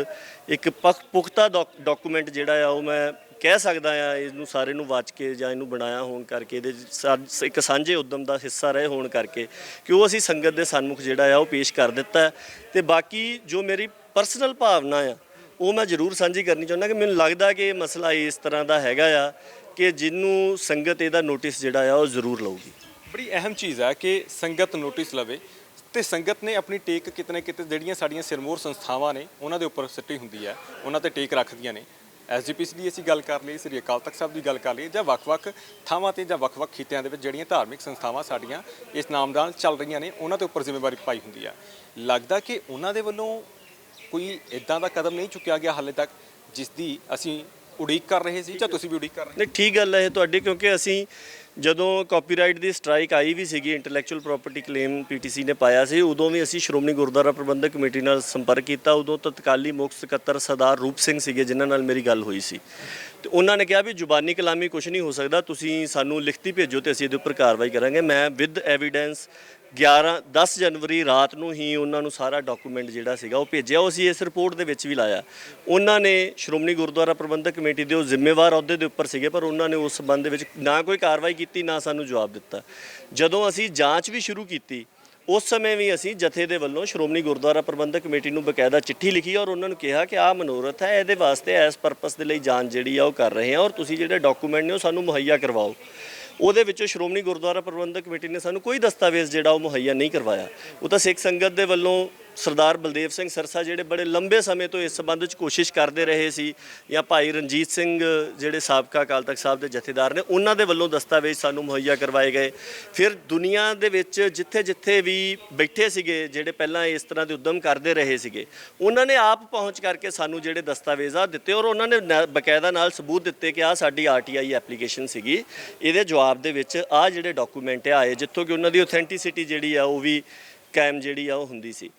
ਇੱਕ ਪੁਖਤਾ ਡਾਕੂਮੈਂਟ ਜਿਹੜਾ ਆ ਉਹ ਮੈਂ ਕਹਿ ਸਕਦਾ ਆ ਇਹਨੂੰ ਸਾਰੇ ਨੂੰ ਵਾਚ ਕੇ ਜਾਂ ਇਹਨੂੰ ਬਣਾਇਆ ਹੋਣ ਕਰਕੇ ਇਹਦੇ 'ਚ ਇੱਕ ਸਾਂਝੇ ਉਦਮ ਦਾ ਹਿੱਸਾ ਰਹੇ ਹੋਣ ਕਰਕੇ ਕਿ ਉਹ ਅਸੀਂ ਸੰਗਤ ਦੇ ਸਨਮੁਖ ਜਿਹੜਾ ਆ ਉਹ ਪੇਸ਼ ਕਰ ਦਿੱਤਾ ਹੈ। ਤੇ ਬਾਕੀ ਜੋ ਮੇਰੀ ਪਰਸਨਲ ਭਾਵਨਾ ਆ ਉਹ ਮੈਂ ਜ਼ਰੂਰ ਸਾਂਝੀ ਕਰਨੀ ਚਾਹੁੰਦਾ ਕਿ ਮੈਨੂੰ ਲੱਗਦਾ ਕਿ ਇਹ ਮਸਲਾ ਇਸ ਤਰ੍ਹਾਂ ਦਾ ਹੈਗਾ ਆ ਕਿ ਜਿਹਨੂੰ ਸੰਗਤ ਇਹਦਾ ਨੋਟਿਸ ਜਿਹੜਾ ਆ ਉਹ ਜ਼ਰੂਰ ਲਊਗੀ। ਬੜੀ ਅਹਿਮ ਚੀਜ਼ ਹੈ ਕਿ ਸੰਗਤ ਨੋਟਿਸ ਲਵੇ ਤੇ ਸੰਗਤ ਨੇ ਆਪਣੀ ਟੇਕ ਕਿਤੇ ਨਾ ਕਿਤੇ ਜਿਹੜੀਆਂ ਸਾਡੀਆਂ ਸਿਰਮੌਰ ਸੰਸਥਾਵਾਂ ਨੇ ਉਹਨਾਂ ਦੇ ਉੱਪਰ ਸਿੱਟੀ ਹੁੰਦੀ ਹੈ, ਉਹਨਾਂ ਤੇ ਟੇਕ ਰੱਖਦੀਆਂ ਨੇ। ਐਸਜੀਪੀਸੀ ਦੀ ਅਸੀਂ ਗੱਲ ਕਰ ਲਈ, ਸ੍ਰੀ ਅਕਾਲ ਤਖਤ ਸਾਹਿਬ ਦੀ ਗੱਲ ਕਰ ਲਈ, ਜਾਂ ਵੱਖ-ਵੱਖ ਥਾਵਾਂ ਤੇ ਜਾਂ ਵੱਖ-ਵੱਖ ਖਿੱਤਿਆਂ ਦੇ ਵਿੱਚ ਜਿਹੜੀਆਂ ਧਾਰਮਿਕ ਸੰਸਥਾਵਾਂ ਸਾਡੀਆਂ ਇਸ ਨਾਮ ਨਾਲ ਚੱਲ ਰਹੀਆਂ ਨੇ ਉਹਨਾਂ ਦੇ ਉੱਪਰ ਜ਼ਿੰਮੇਵਾਰੀ ਪਾਈ ਹੁੰਦੀ ਆ। ਲੱਗਦਾ ਕਿ ਉਹਨਾਂ ਦੇ ਵੱਲੋਂ ਕੋਈ ਇਦਾਂ ਦਾ ਕਦਮ ਨਹੀਂ ਚੁੱਕਿਆ ਗਿਆ ਹਾਲੇ ਤੱਕ ਜਿਸ ਦੀ ਅਸੀਂ ਉਡੀਕ ਕਰ ਰਹੇ ਸੀ, ਜਾਂ ਤੁਸੀਂ ਵੀ ਉਡੀਕ ਕਰ ਰਹੇ? ਨਹੀਂ, ਠੀਕ ਗੱਲ ਹੈ ਇਹ ਤੁਹਾਡੀ, ਕਿਉਂਕਿ ਅਸੀਂ ਜਦੋਂ ਕਾਪੀਰਾਈਟ ਦੀ ਸਟ੍ਰਾਈਕ ਆਈ ਵੀ ਸੀਗੀ, ਇੰਟੈਲੈਕਚੁਅਲ ਪ੍ਰਾਪਰਟੀ ਕਲੇਮ ਪੀਟੀਸੀ ਨੇ ਪਾਇਆ ਸੀ, ਉਦੋਂ ਵੀ ਅਸੀਂ ਸ਼੍ਰੋਮਣੀ ਗੁਰਦੁਆਰਾ ਪ੍ਰਬੰਧਕ ਕਮੇਟੀ ਨਾਲ ਸੰਪਰਕ ਕੀਤਾ। ਉਦੋਂ ਤਤਕਾਲੀ ਮੁੱਖ ਸਕੱਤਰ ਸਰਦਾਰ ਰੂਪ ਸਿੰਘ ਸੀਗੇ ਜਿਨ੍ਹਾਂ ਨਾਲ ਮੇਰੀ ਗੱਲ ਹੋਈ ਸੀ, ਤੇ ਉਹਨਾਂ ਨੇ ਕਿਹਾ ਵੀ ਜ਼ੁਬਾਨੀ ਕਲਾਮੀ ਕੁਝ ਨਹੀਂ ਹੋ ਸਕਦਾ, ਤੁਸੀਂ ਸਾਨੂੰ ਲਿਖਤੀ ਭੇਜੋ ਤੇ ਅਸੀਂ ਇਹਦੇ ਉੱਪਰ ਕਾਰਵਾਈ ਕਰਾਂਗੇ। ਮੈਂ ਵਿਦ ਐਵੀਡੈਂਸ 10 ਜਨਵਰੀ ਰਾਤ ਨੂੰ ਹੀ ਉਹਨਾਂ ਨੂੰ ਸਾਰਾ ਡਾਕੂਮੈਂਟ ਜਿਹੜਾ ਸੀਗਾ ਉਹ ਭੇਜਿਆ। ਉਹ ਅਸੀਂ ਇਸ ਰਿਪੋਰਟ ਦੇ ਵਿੱਚ ਵੀ ਲਾਇਆ। ਉਹਨਾਂ ਨੇ ਸ਼੍ਰੋਮਣੀ ਗੁਰਦੁਆਰਾ ਪ੍ਰਬੰਧਕ ਕਮੇਟੀ ਦੇ ਉਹ ਜ਼ਿੰਮੇਵਾਰ ਅਹੁਦੇ ਦੇ ਉੱਪਰ ਸੀਗੇ, ਪਰ ਉਹਨਾਂ ਨੇ ਉਸ ਸੰਬੰਧ ਦੇ ਵਿੱਚ ਨਾ ਕੋਈ ਕਾਰਵਾਈ ਕੀਤੀ, ਨਾ ਸਾਨੂੰ ਜਵਾਬ ਦਿੱਤਾ। ਜਦੋਂ ਅਸੀਂ ਜਾਂਚ ਵੀ ਸ਼ੁਰੂ ਕੀਤੀ ਉਸ ਸਮੇਂ ਵੀ ਅਸੀਂ ਜਥੇ ਦੇ ਵੱਲੋਂ ਸ਼੍ਰੋਮਣੀ ਗੁਰਦੁਆਰਾ ਪ੍ਰਬੰਧਕ ਕਮੇਟੀ ਨੂੰ ਬਕਾਇਦਾ ਚਿੱਠੀ ਲਿਖੀ ਔਰ ਉਹਨਾਂ ਨੂੰ ਕਿਹਾ ਕਿ ਆਹ ਮਨੋਰਥ ਹੈ, ਇਹਦੇ ਵਾਸਤੇ ਇਸ ਪਰਪਸ ਦੇ ਲਈ ਜਾਂਚ ਜਿਹੜੀ ਆ ਉਹ ਕਰ ਰਹੇ ਹਾਂ ਔਰ ਤੁਸੀਂ ਜਿਹੜੇ ਡਾਕੂਮੈਂਟ ਨੇ ਉਹ ਸਾਨੂੰ ਮੁਹੱਈਆ ਕਰਵਾਓ। ਉਹਦੇ ਵਿੱਚੋਂ ਸ਼੍ਰੋਮਣੀ ਗੁਰਦੁਆਰਾ ਪ੍ਰਬੰਧਕ ਕਮੇਟੀ ਨੇ ਸਾਨੂੰ ਕੋਈ ਦਸਤਾਵੇਜ਼ ਜਿਹੜਾ ਉਹ ਮੁਹੱਈਆ ਨਹੀਂ ਕਰਵਾਇਆ। ਉਹ ਤਾਂ ਸਿੱਖ ਸੰਗਤ ਦੇ ਵੱਲੋਂ ਸਰਦਾਰ ਬਲਦੇਵ ਸਿੰਘ ਸਰਸਾ ਜਿਹੜੇ ਬੜੇ ਲੰਬੇ ਸਮੇਂ ਤੋਂ ਇਸ ਸੰਬੰਧ ਵਿੱਚ ਕੋਸ਼ਿਸ਼ ਕਰਦੇ ਰਹੇ ਸੀ, ਜਾਂ ਭਾਈ ਰਣਜੀਤ ਸਿੰਘ ਜਿਹੜੇ ਸਾਬਕਾ ਅਕਾਲ ਤਖਤ ਸਾਹਿਬ ਦੇ ਜਥੇਦਾਰ ਨੇ, ਉਹਨਾਂ ਦੇ ਵੱਲੋਂ ਦਸਤਾਵੇਜ਼ ਸਾਨੂੰ ਮੁਹੱਈਆ ਕਰਵਾਏ ਗਏ। ਫਿਰ ਦੁਨੀਆ ਦੇ ਵਿੱਚ ਜਿੱਥੇ ਜਿੱਥੇ ਵੀ ਬੈਠੇ ਸੀਗੇ ਜਿਹੜੇ ਪਹਿਲਾਂ ਇਸ ਤਰ੍ਹਾਂ ਦੇ ਉਦਮ ਕਰਦੇ ਰਹੇ ਸੀਗੇ, ਉਹਨਾਂ ਨੇ ਆਪ ਪਹੁੰਚ ਕਰਕੇ ਸਾਨੂੰ ਜਿਹੜੇ ਦਸਤਾਵੇਜ਼ ਆ ਦਿੱਤੇ ਔਰ ਉਹਨਾਂ ਨੇ ਬਕਾਇਦਾ ਨਾਲ ਸਬੂਤ ਦਿੱਤੇ ਕਿ ਆਹ ਸਾਡੀ ਆਰਟੀਆਈ ਐਪਲੀਕੇਸ਼ਨ ਸੀਗੀ, ਇਹਦੇ ਜਵਾਬ ਦੇ ਵਿੱਚ ਆਹ ਜਿਹੜੇ ਡਾਕੂਮੈਂਟ ਆਏ, ਜਿੱਥੋਂ ਕਿ ਉਹਨਾਂ ਦੀ ਆਥੈਂਟਿਸਿਟੀ ਜਿਹੜੀ ਆ ਉਹ ਵੀ ਕਾਇਮ ਜਿਹੜੀ ਆ ਉਹ ਹੁੰਦੀ ਸੀ।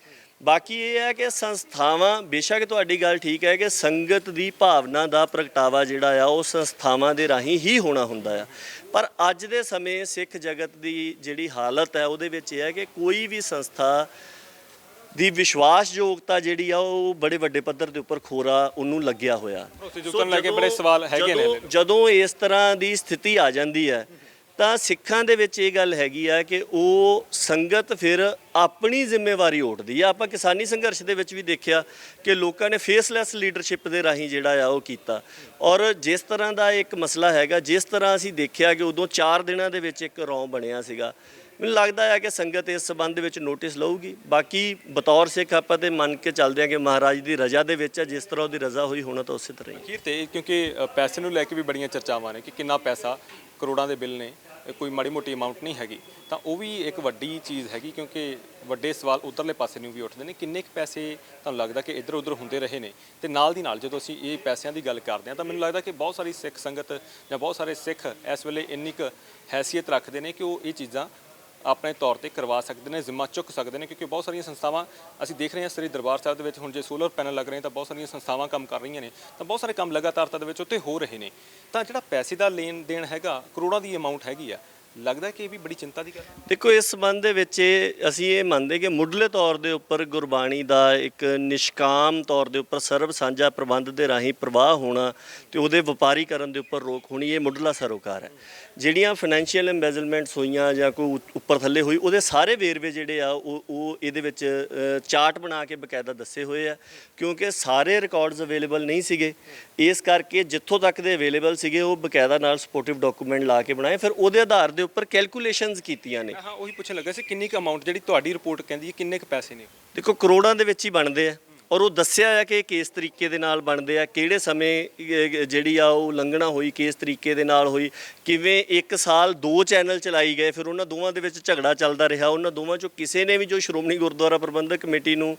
ਬਾਕੀ ਇਹ ਹੈ ਕਿ ਸੰਸਥਾਵਾਂ, ਬੇਸ਼ੱਕ ਤੁਹਾਡੀ ਗੱਲ ਠੀਕ ਹੈ ਕਿ ਸੰਗਤ ਦੀ ਭਾਵਨਾ ਦਾ ਪ੍ਰਗਟਾਵਾ ਜਿਹੜਾ ਆ ਉਹ ਸੰਸਥਾਵਾਂ ਦੇ ਰਾਹੀਂ ਹੀ ਹੋਣਾ ਹੁੰਦਾ ਆ, ਪਰ ਅੱਜ ਦੇ ਸਮੇਂ ਸਿੱਖ ਜਗਤ ਦੀ ਜਿਹੜੀ ਹਾਲਤ ਹੈ ਉਹਦੇ ਵਿੱਚ ਇਹ ਹੈ ਕਿ ਕੋਈ ਵੀ ਸੰਸਥਾ ਦੀ ਵਿਸ਼ਵਾਸਯੋਗਤਾ ਜਿਹੜੀ ਆ ਉਹ ਬੜੇ ਵੱਡੇ ਪੱਧਰ ਦੇ ਉੱਪਰ ਖੋਰਾ ਉਹਨੂੰ ਲੱਗਿਆ ਹੋਇਆ। ਬੜੇ ਸਵਾਲ ਹੈਗੇ ਨੇ। ਜਦੋਂ ਇਸ ਤਰ੍ਹਾਂ ਦੀ ਸਥਿਤੀ ਆ ਜਾਂਦੀ ਹੈ ਤਾਂ ਸਿੱਖਾਂ ਦੇ ਵਿੱਚ ਇਹ ਗੱਲ ਹੈਗੀ ਆ ਕਿ ਉਹ ਸੰਗਤ ਫਿਰ ਆਪਣੀ ਜ਼ਿੰਮੇਵਾਰੀ ਓਟਦੀ ਆ। ਆਪਾਂ ਕਿਸਾਨੀ ਸੰਘਰਸ਼ ਦੇ ਵਿੱਚ ਵੀ ਦੇਖਿਆ ਕਿ ਲੋਕਾਂ ਨੇ ਫੇਸਲੈਸ ਲੀਡਰਸ਼ਿਪ ਦੇ ਰਾਹੀਂ ਜਿਹੜਾ ਆ ਉਹ ਕੀਤਾ, ਔਰ ਜਿਸ ਤਰ੍ਹਾਂ ਦਾ ਇੱਕ ਮਸਲਾ ਹੈਗਾ, ਜਿਸ ਤਰ੍ਹਾਂ ਅਸੀਂ ਦੇਖਿਆ ਕਿ ਉਦੋਂ 4 ਦਿਨਾਂ ਦੇ ਵਿੱਚ ਇੱਕ ਰੌਂ ਬਣਿਆ ਸੀਗਾ, ਮੈਨੂੰ ਲੱਗਦਾ ਹੈ ਕਿ ਸੰਗਤ ਇਸ ਸਬੰਧ ਦੇ ਵਿੱਚ ਨੋਟਿਸ ਲਊਗੀ। ਬਾਕੀ ਬਤੌਰ ਸਿੱਖ ਆਪਾਂ ਤੇ ਮੰਨ ਕੇ ਚੱਲਦੇ ਹਾਂ ਕਿ ਮਹਾਰਾਜ ਦੀ ਰਜ਼ਾ ਦੇ ਵਿੱਚ ਹੈ, ਜਿਸ ਤਰ੍ਹਾਂ ਉਹਦੀ ਰਜ਼ਾ ਹੋਈ ਹੋਣਾ ਤਾਂ ਉਸੇ ਤਰ੍ਹਾਂ ਹੀ। ਅਖੀਰ ਤੇ ਕਿਉਂਕਿ ਪੈਸੇ ਨੂੰ ਲੈ ਕੇ ਵੀ ਬੜੀਆਂ ਚਰਚਾਵਾਂ ਨੇ ਕਿ ਕਿੰਨਾ ਪੈਸਾ, ਕਰੋੜਾਂ ਦੇ ਬਿੱਲ ਨੇ, ਕੋਈ ਮਾੜੀ ਮੋਟੀ ਅਮਾਉਂਟ ਨਹੀਂ ਹੈਗੀ, ਤਾਂ ਉਹ ਵੀ ਇੱਕ ਵੱਡੀ ਚੀਜ਼ ਹੈਗੀ ਕਿਉਂਕਿ ਵੱਡੇ ਸਵਾਲ ਉਧਰਲੇ ਪਾਸੇ ਨੂੰ ਵੀ ਉੱਠਦੇ ਨੇ। ਕਿੰਨੇ ਕੁ ਪੈਸੇ ਤੁਹਾਨੂੰ ਲੱਗਦਾ ਕਿ ਇੱਧਰ ਉੱਧਰ ਹੁੰਦੇ ਰਹੇ ਨੇ? ਤੇ ਨਾਲ ਦੀ ਨਾਲ ਜਦੋਂ ਅਸੀਂ ਇਹ ਪੈਸਿਆਂ ਦੀ ਗੱਲ ਕਰਦੇ ਹਾਂ ਤਾਂ ਮੈਨੂੰ ਲੱਗਦਾ ਕਿ ਬਹੁਤ ਸਾਰੀ ਸਿੱਖ ਸੰਗਤ ਜਾਂ ਬਹੁਤ ਸਾਰੇ ਸਿੱਖ ਇਸ ਵੇਲੇ ਇੰਨੀ ਕੁ ਹੈਸੀਅਤ ਰੱਖਦੇ ਨੇ ਕਿ ਉਹ ਇਹ ਚੀਜ਼ਾਂ ਆਪਣੇ ਤੌਰ ਤੇ ਕਰਵਾ ਸਕਦੇ ਨੇ, ਜ਼ਿੰਮਾ ਚੁੱਕ ਸਕਦੇ ਨੇ, ਕਿਉਂਕਿ ਬਹੁਤ ਸਾਰੀਆਂ ਸੰਸਥਾਵਾਂ ਅਸੀਂ ਦੇਖ ਰਹੇ ਹਾਂ ਸ੍ਰੀ ਦਰਬਾਰ ਸਾਹਿਬ ਦੇ ਵਿੱਚ ਹੁਣ ਜੇ ਸੋਲਰ ਪੈਨਲ ਲੱਗ ਰਹੇ ਤਾਂ ਬਹੁਤ ਸਾਰੀਆਂ ਸੰਸਥਾਵਾਂ ਕੰਮ ਕਰ ਰਹੀਆਂ ਨੇ, ਤਾਂ ਬਹੁਤ ਸਾਰੇ ਕੰਮ ਲਗਾਤਾਰਤਾ ਦੇ ਵਿੱਚ ਉੱਤੇ ਹੋ ਰਹੇ ਨੇ। ਤਾਂ ਜਿਹੜਾ ਪੈਸੇ ਦਾ ਲੈਣ ਦੇਣ ਹੈਗਾ, ਕਰੋੜਾਂ ਦੀ ਅਮਾਉਂਟ ਹੈਗੀ ਆ, ਲੱਗਦਾ ਕਿ ਇਹ ਵੀ ਬੜੀ ਚਿੰਤਾ ਦੀ ਗੱਲ ਹੈ। ਦੇਖੋ, ਇਸ ਸੰਬੰਧ ਦੇ ਵਿੱਚ ਅਸੀਂ ਇਹ ਮੰਨਦੇ ਕਿ ਮੁੱਢਲੇ ਤੌਰ ਦੇ ਉੱਪਰ ਗੁਰਬਾਣੀ ਦਾ ਇੱਕ ਨਿਸ਼ਕਾਮ ਤੌਰ ਦੇ ਉੱਪਰ ਸਰਬ ਸਾਂਝਾ ਪ੍ਰਬੰਧ ਦੇ ਰਾਹੀਂ ਪ੍ਰਵਾਹ ਹੋਣਾ ਤੇ ਉਹਦੇ ਵਪਾਰੀਕਰਨ ਦੇ ਉੱਪਰ ਰੋਕ ਹੋਣੀ, ਇਹ ਮੁੱਢਲਾ ਸਰੋਕਾਰ ਹੈ। ਜਿਹੜੀਆਂ ਫਾਈਨੈਂਸ਼ੀਅਲ ਐਮਬੈਜ਼ਲਮੈਂਟਸ ਹੋਈਆਂ ਜਾਂ ਕੋਈ ਉੱਪਰ ਥੱਲੇ ਹੋਈ, ਉਹਦੇ ਸਾਰੇ ਵੇਰਵੇ ਜਿਹੜੇ ਆ ਉਹ ਇਹਦੇ ਵਿੱਚ ਚਾਰਟ ਬਣਾ ਕੇ ਬਕਾਇਦਾ ਦੱਸੇ ਹੋਏ ਆ, ਕਿਉਂਕਿ ਸਾਰੇ ਰਿਕਾਰਡਸ ਅਵੇਲੇਬਲ ਨਹੀਂ ਸੀਗੇ। ਇਸ ਕਰਕੇ ਜਿੱਥੋਂ ਤੱਕ ਦੇ ਅਵੇਲੇਬਲ ਸੀਗੇ ਉਹ ਬਕਾਇਦਾ ਨਾਲ ਸਪੋਰਟਿਵ ਡਾਕੂਮੈਂਟ ਲਾ ਕੇ ਬਣਾਏ, ਫਿਰ ਉਹਦੇ ਆਧਾਰ ਦੇ ਉੱਪਰ ਕੈਲਕੂਲੇਸ਼ਨਸ ਕੀਤੀਆਂ ਨੇ। ਹਾਂ, ਉਹੀ ਪੁੱਛਣ ਲੱਗਾ ਸੀ ਕਿੰਨੀ ਕੁ ਅਮਾਉਂਟ ਜਿਹੜੀ ਤੁਹਾਡੀ ਰਿਪੋਰਟ ਕਹਿੰਦੀ ਹੈ, ਕਿੰਨੇ ਕੁ ਪੈਸੇ ਨੇ? ਦੇਖੋ, ਕਰੋੜਾਂ ਦੇ ਵਿੱਚ ਹੀ ਬਣਦੇ ਆ, ਔਰ ਉਹ ਦੱਸਿਆ ਆ ਕਿ ਕਿਸ ਤਰੀਕੇ ਦੇ ਨਾਲ ਬਣਦੇ ਆ, ਕਿਹੜੇ ਸਮੇਂ ਜਿਹੜੀ ਆ ਉਹ ਉਲੰਘਣਾ ਹੋਈ, ਕਿਸ ਤਰੀਕੇ ਦੇ ਨਾਲ ਹੋਈ, ਕਿਵੇਂ 1 ਸਾਲ 2 ਚੈਨਲ ਚਲਾਈ ਗਏ, ਫਿਰ ਉਹਨਾਂ ਦੋਵਾਂ ਦੇ ਵਿੱਚ ਝਗੜਾ ਚੱਲਦਾ ਰਿਹਾ। ਉਹਨਾਂ ਦੋਵਾਂ ਚੋਂ ਕਿਸੇ ਨੇ ਵੀ ਜੋ ਸ਼੍ਰੋਮਣੀ ਗੁਰਦੁਆਰਾ ਪ੍ਰਬੰਧਕ ਕਮੇਟੀ ਨੂੰ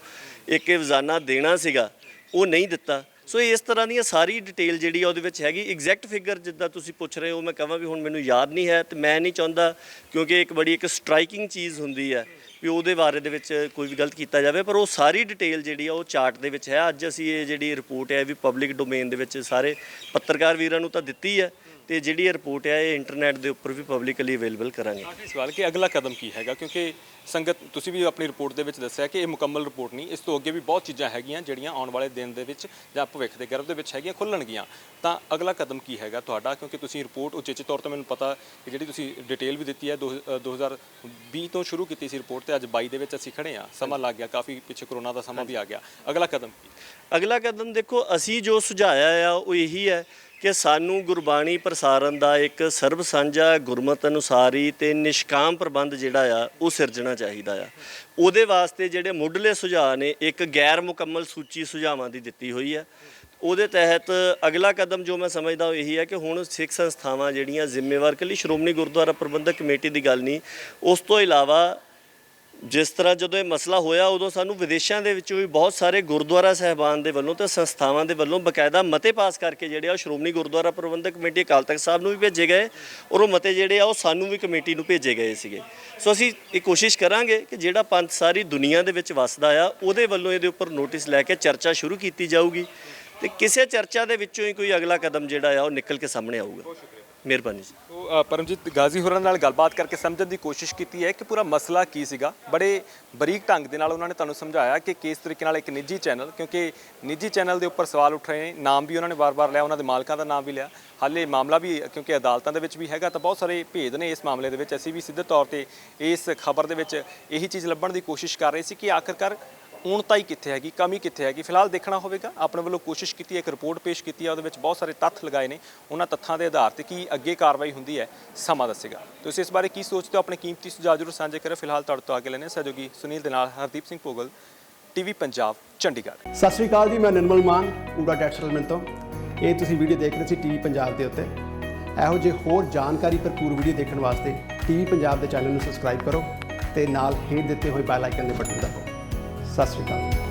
ਇੱਕ ਵਜ਼ਾਨਾ ਦੇਣਾ ਸੀਗਾ ਉਹ ਨਹੀਂ ਦਿੱਤਾ। ਸੋ ਇਸ ਤਰ੍ਹਾਂ ਦੀਆਂ ਸਾਰੀ ਡਿਟੇਲ ਜਿਹੜੀ ਆ ਉਹਦੇ ਵਿੱਚ ਹੈਗੀ। ਐਗਜ਼ੈਕਟ ਫਿਗਰ ਜਿੱਦਾਂ ਤੁਸੀਂ ਪੁੱਛ ਰਹੇ ਹੋ, ਮੈਂ ਕਹਾਂ ਵੀ ਹੁਣ ਮੈਨੂੰ ਯਾਦ ਨਹੀਂ ਹੈ, ਤੇ ਮੈਂ ਨਹੀਂ ਚਾਹੁੰਦਾ ਕਿਉਂਕਿ ਇੱਕ ਬੜੀ ਇੱਕ ਸਟਰਾਈਕਿੰਗ ਚੀਜ਼ ਹੁੰਦੀ ਹੈ ਵੀ ਉਹਦੇ ਬਾਰੇ ਦੇ ਵਿੱਚ ਕੋਈ ਵੀ ਗਲਤ ਕੀਤਾ ਜਾਵੇ, ਪਰ ਉਹ ਸਾਰੀ ਡਿਟੇਲ ਜਿਹੜੀ ਆ ਉਹ ਚਾਰਟ ਦੇ ਵਿੱਚ ਹੈ। ਅੱਜ ਅਸੀਂ ਇਹ ਜਿਹੜੀ ਰਿਪੋਰਟ ਹੈ ਵੀ ਪਬਲਿਕ ਡੋਮੇਨ ਦੇ ਵਿੱਚ ਸਾਰੇ ਪੱਤਰਕਾਰ ਵੀਰਾਂ ਨੂੰ ਤਾਂ ਦਿੱਤੀ ਹੈ, ਤੇ ਜਿਹੜੀ ਇਹ ਰਿਪੋਰਟ ਹੈ ਇਹ ਇੰਟਰਨੈਟ ਦੇ ਉੱਪਰ ਵੀ ਪਬਲਿਕਲੀ ਅਵੇਲੇਬਲ ਕਰਾਂਗੇ। ਆਖਰੀ ਸਵਾਲ ਕਿ ਅਗਲਾ ਕਦਮ ਕੀ ਹੈਗਾ, ਕਿਉਂਕਿ ਸੰਗਤ ਤੁਸੀਂ ਵੀ ਆਪਣੀ ਰਿਪੋਰਟ ਦੇ ਵਿੱਚ ਦੱਸਿਆ ਕਿ ਇਹ ਮੁਕੰਮਲ ਰਿਪੋਰਟ ਨਹੀਂ, ਇਸ ਤੋਂ ਅੱਗੇ ਵੀ ਬਹੁਤ ਚੀਜ਼ਾਂ ਹੈਗੀਆਂ ਜਿਹੜੀਆਂ ਆਉਣ ਵਾਲੇ ਦਿਨ ਦੇ ਵਿੱਚ ਜਾਂ ਭਵਿੱਖ ਦੇ ਗਰਭ ਦੇ ਵਿੱਚ ਹੈਗੀਆਂ ਖੁੱਲਣਗੀਆਂ, ਤਾਂ ਅਗਲਾ ਕਦਮ ਕੀ ਹੈਗਾ ਤੁਹਾਡਾ? ਕਿਉਂਕਿ ਤੁਸੀਂ ਰਿਪੋਰਟ ਉਚੇਚੇ ਤੌਰ ਤੇ ਮੈਨੂੰ ਪਤਾ ਕਿ ਜਿਹੜੀ ਤੁਸੀਂ ਡਿਟੇਲ ਵੀ ਦਿੱਤੀ ਹੈ 2020 ਤੋਂ ਸ਼ੁਰੂ ਕੀਤੀ ਸੀ ਰਿਪੋਰਟ ਤੇ ਅੱਜ 22 ਦੇ ਵਿੱਚ ਅਸੀਂ ਖੜੇ ਹਾਂ, ਸਮਾਂ ਲੱਗ ਗਿਆ ਕਾਫੀ, ਪਿੱਛੇ ਕਰੋਨਾ ਦਾ ਸਮਾਂ ਵੀ ਆ ਗਿਆ। ਅਗਲਾ ਕਦਮ ਕੀ? ਅਗਲਾ ਕਦਮ ਦੇਖੋ ਅਸੀਂ ਜੋ ਸੁਝਾਇਆ ਆ ਉਹ ਇਹੀ ਹੈ ਕਿ ਸਾਨੂੰ ਗੁਰਬਾਣੀ ਪ੍ਰਸਾਰਨ ਦਾ ਇੱਕ ਸਰਬ ਸਾਂਝਾ ਗੁਰਮਤਿ ਅਨੁਸਾਰੀ ਤੇ ਨਿਸ਼ਕਾਮ ਪ੍ਰਬੰਧ ਜਿਹੜਾ ਆ ਉਹ ਸਿਰਜਣਾ ਚਾਹੀਦਾ ਆ। ਉਹਦੇ ਵਾਸਤੇ ਜਿਹੜੇ ਮੁੱਢਲੇ ਸੁਝਾਅ ਨੇ ਇੱਕ ਗੈਰ ਮੁਕੰਮਲ ਸੂਚੀ ਸੁਝਾਵਾਂ ਦੀ ਦਿੱਤੀ ਹੋਈ ਹੈ। ਉਹਦੇ ਤਹਿਤ ਅਗਲਾ ਕਦਮ ਜੋ ਮੈਂ ਸਮਝਦਾ ਉਹ ਇਹੀ ਹੈ ਕਿ ਹੁਣ ਸਿੱਖ ਸੰਸਥਾਵਾਂ ਜਿਹੜੀਆਂ ਜ਼ਿੰਮੇਵਾਰ, ਇਕੱਲੀ ਸ਼੍ਰੋਮਣੀ ਗੁਰਦੁਆਰਾ ਪ੍ਰਬੰਧਕ ਕਮੇਟੀ ਦੀ ਗੱਲ ਨਹੀਂ, ਉਸ ਤੋਂ ਇਲਾਵਾ ਜਿਸ ਤਰ੍ਹਾਂ ਜਦੋਂ ਇਹ ਮਸਲਾ ਹੋਇਆ ਉਦੋਂ ਸਾਨੂੰ ਵਿਦੇਸ਼ਾਂ ਦੇ ਵਿੱਚੋਂ ਵੀ ਬਹੁਤ ਸਾਰੇ ਗੁਰਦੁਆਰਾ ਸਾਹਿਬਾਨ ਦੇ ਵੱਲੋਂ ਤੇ ਸੰਸਥਾਵਾਂ ਦੇ ਵੱਲੋਂ ਬਕਾਇਦਾ ਮਤੇ ਪਾਸ ਕਰਕੇ ਜਿਹੜੇ ਆ ਉਹ ਸ਼੍ਰੋਮਣੀ ਗੁਰਦੁਆਰਾ ਪ੍ਰਬੰਧਕ ਕਮੇਟੀ ਅਕਾਲ ਤਖਤ ਸਾਹਿਬ ਨੂੰ ਵੀ ਭੇਜੇ ਗਏ, ਔਰ ਉਹ ਮਤੇ ਜਿਹੜੇ ਆ ਉਹ ਸਾਨੂੰ ਵੀ ਕਮੇਟੀ ਨੂੰ ਭੇਜੇ ਗਏ ਸੀਗੇ। ਸੋ ਅਸੀਂ ਇਹ ਕੋਸ਼ਿਸ਼ ਕਰਾਂਗੇ ਕਿ ਜਿਹੜਾ ਪੰਥ ਸਾਰੀ ਦੁਨੀਆ ਦੇ ਵਿੱਚ ਵਸਦਾ ਆ ਉਹਦੇ ਵੱਲੋਂ ਇਹਦੇ ਉੱਪਰ ਨੋਟਿਸ ਲੈ ਕੇ ਚਰਚਾ ਸ਼ੁਰੂ ਕੀਤੀ ਜਾਊਗੀ ਤੇ ਕਿਸੇ ਚਰਚਾ ਦੇ ਵਿੱਚੋਂ ਹੀ ਕੋਈ ਅਗਲਾ ਕਦਮ ਜਿਹੜਾ ਆ ਉਹ ਨਿਕਲ ਕੇ ਸਾਹਮਣੇ ਆਊਗਾ। ਮਿਹਰਬਾਨੀ ਜੀ। ਸੋ ਪਰਮਜੀਤ ਗਾਜ਼ੀ ਹੋਰਾਂ ਨਾਲ ਗੱਲਬਾਤ ਕਰਕੇ ਸਮਝਣ ਦੀ ਕੋਸ਼ਿਸ਼ ਕੀਤੀ ਹੈ ਕਿ ਪੂਰਾ ਮਸਲਾ ਕੀ ਸੀਗਾ। ਬੜੇ ਬਰੀਕ ਢੰਗ ਦੇ ਨਾਲ ਉਹਨਾਂ ਨੇ ਤੁਹਾਨੂੰ ਸਮਝਾਇਆ ਕਿ ਕਿਸ ਤਰੀਕੇ ਨਾਲ ਇੱਕ ਨਿੱਜੀ ਚੈਨਲ, ਕਿਉਂਕਿ ਨਿੱਜੀ ਚੈਨਲ ਦੇ ਉੱਪਰ ਸਵਾਲ ਉੱਠ ਰਹੇ ਨੇ, ਨਾਮ ਵੀ ਉਹਨਾਂ ਨੇ ਵਾਰ-ਵਾਰ ਲਿਆ, ਉਹਨਾਂ ਦੇ ਮਾਲਕਾਂ ਦਾ ਨਾਮ ਵੀ ਲਿਆ। ਹਾਲੇ ਮਾਮਲਾ ਵੀ ਕਿਉਂਕਿ ਅਦਾਲਤਾਂ ਦੇ ਵਿੱਚ ਵੀ ਹੈਗਾ ਤਾਂ ਬਹੁਤ ਸਾਰੇ ਭੇਦ ਨੇ ਇਸ ਮਾਮਲੇ ਦੇ ਵਿੱਚ। ਅਸੀਂ ਵੀ ਸਿੱਧੇ ਤੌਰ ਤੇ ਇਸ ਖਬਰ ਦੇ ਵਿੱਚ ਇਹੀ ਚੀਜ਼ ਲੱਭਣ ਦੀ ਕੋਸ਼ਿਸ਼ ਕਰ ਰਹੇ ਸੀ ਕਿ ਆਖਿਰਕਾਰ ਊਣਤਾਈ ਕਿੱਥੇ ਹੈਗੀ, ਕਮੀ ਕਿੱਥੇ ਹੈਗੀ। ਫਿਲਹਾਲ ਦੇਖਣਾ ਹੋਵੇਗਾ। ਆਪਣੇ ਵੱਲੋਂ ਕੋਸ਼ਿਸ਼ ਕੀਤੀ ਹੈ, ਇੱਕ ਰਿਪੋਰਟ ਪੇਸ਼ ਕੀਤੀ ਹੈ, ਉਹਦੇ ਵਿੱਚ ਬਹੁਤ ਸਾਰੇ ਤੱਥ ਲਗਾਏ ਨੇ। ਉਹਨਾਂ ਤੱਥਾਂ ਦੇ ਆਧਾਰ ਤੇ ਕੀ ਅੱਗੇ ਕਾਰਵਾਈ ਹੁੰਦੀ ਹੈ ਸਮਾਂ ਦੱਸੇਗਾ। ਤੁਸੀਂ ਇਸ ਬਾਰੇ ਕੀ ਸੋਚਦੇ ਹੋ? ਆਪਣੇ ਕੀਮਤੀ ਸੁਝਾਅ ਜ਼ਰੂਰ ਸਾਂਝੇ ਕਰੋ। ਫਿਲਹਾਲ ਤੁਹਾਡੇ ਤੋਂ ਅੱਗੇ ਲੈਣੇ ਸਹਿਯੋਗੀ ਸੁਨੀਲ ਦੇ ਨਾਲ ਹਰਦੀਪ ਸਿੰਘ ਭੋਗਲ, ਟੀਵੀ ਪੰਜਾਬ, ਚੰਡੀਗੜ੍ਹ। ਸਤਿ ਸ਼੍ਰੀ ਅਕਾਲ ਜੀ, ਮੈਂ ਨਿਰਮਲ ਮਾਨ ਊੜਾ ਡੈਟ ਸੈਟਲਮੈਂਟ ਤੋਂ। ਇਹ ਤੁਸੀਂ ਵੀਡੀਓ ਦੇਖ ਰਹੇ ਸੀ ਟੀਵੀ ਪੰਜਾਬ ਦੇ ਉੱਤੇ। ਇਹੋ ਜਿਹੇ ਹੋਰ ਜਾਣਕਾਰੀ ਭਰਪੂਰ ਵੀਡੀਓ ਦੇਖਣ ਵਾਸਤੇ ਟੀਵੀ ਪੰਜਾਬ ਦੇ ਚੈਨਲ ਨੂੰ ਸਬਸਕ੍ਰਾਈਬ ਕਰੋ ਤੇ ਨਾਲ ਹੇਠ ਦਿੱਤੇ ਹੋਏ ਬੈਲ ਆਈਕਨ ਦੇ ਬਟਨ ਦਬਾਓ। ਸਤਿ ਸ਼੍ਰੀ ਅਕਾਲ।